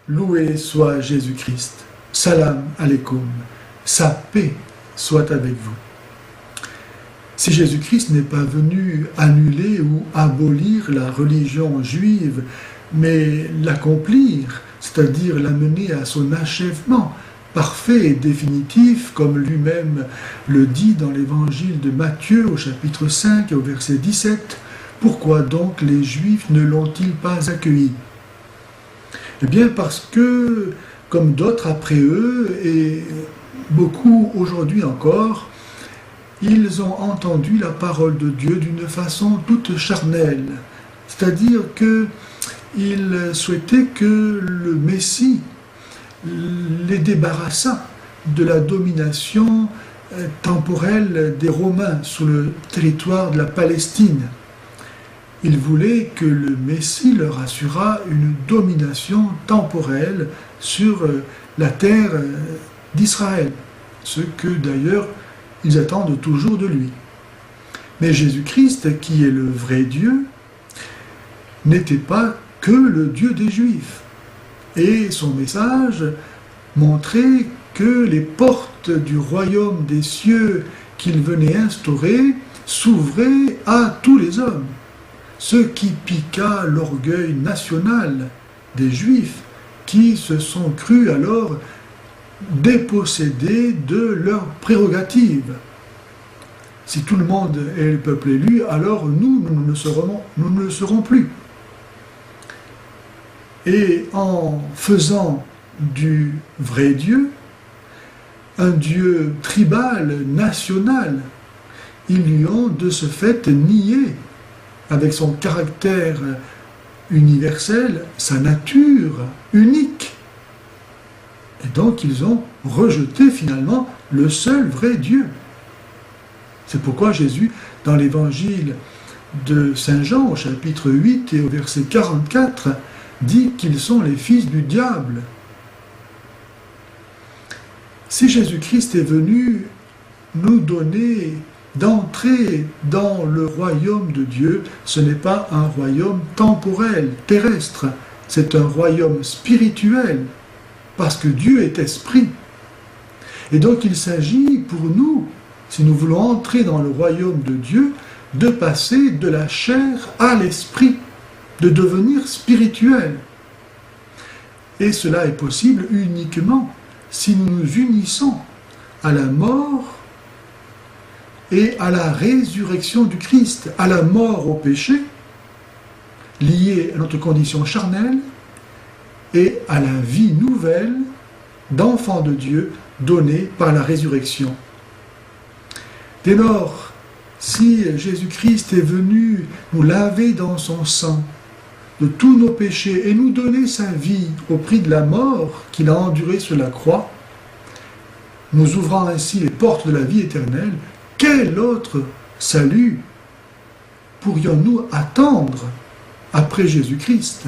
Loué soit Jésus-Christ. Salam alaikum. Sa paix soit avec vous. Si Jésus-Christ n'est pas venu annuler ou abolir la religion juive, mais l'accomplir, c'est-à-dire l'amener à son achèvement parfait et définitif, comme lui-même le dit dans l'évangile de Matthieu au chapitre 5 et au verset 17, pourquoi donc les Juifs ne l'ont-ils pas accueilli? Eh bien parce que, comme d'autres après eux, et beaucoup aujourd'hui encore, ils ont entendu la parole de Dieu d'une façon toute charnelle. C'est-à-dire qu'ils souhaitaient que le Messie les débarrassât de la domination temporelle des Romains sur le territoire de la Palestine. Ils voulaient que le Messie leur assurât une domination temporelle sur la terre d'Israël, ce que d'ailleurs ils attendent toujours de lui. Mais Jésus-Christ, qui est le vrai Dieu, n'était pas que le Dieu des Juifs. Et son message montrait que les portes du royaume des cieux qu'il venait instaurer s'ouvraient à tous les hommes, ce qui piqua l'orgueil national des Juifs qui se sont crus alors dépossédés de leurs prérogatives. Si tout le monde est le peuple élu, alors nous ne le serons plus. Et en faisant du vrai Dieu un Dieu tribal, national, ils lui ont de ce fait nié, avec son caractère universel, sa nature unique. Et donc ils ont rejeté finalement le seul vrai Dieu. C'est pourquoi Jésus, dans l'évangile de Saint Jean, au chapitre 8 et au verset 44, dit qu'ils sont les fils du diable. Si Jésus-Christ est venu nous donner d'entrer dans le royaume de Dieu, ce n'est pas un royaume temporel, terrestre, c'est un royaume spirituel, parce que Dieu est esprit. Et donc il s'agit pour nous, si nous voulons entrer dans le royaume de Dieu, de passer de la chair à l'esprit, de devenir spirituel. Et cela est possible uniquement si nous nous unissons à la mort et à la résurrection du Christ, à la mort au péché, liée à notre condition charnelle, et à la vie nouvelle d'enfant de Dieu donnée par la résurrection. Dès lors, si Jésus-Christ est venu nous laver dans son sang de tous nos péchés et nous donner sa vie au prix de la mort qu'il a endurée sur la croix, nous ouvrant ainsi les portes de la vie éternelle, quel autre salut pourrions-nous attendre après Jésus-Christ ?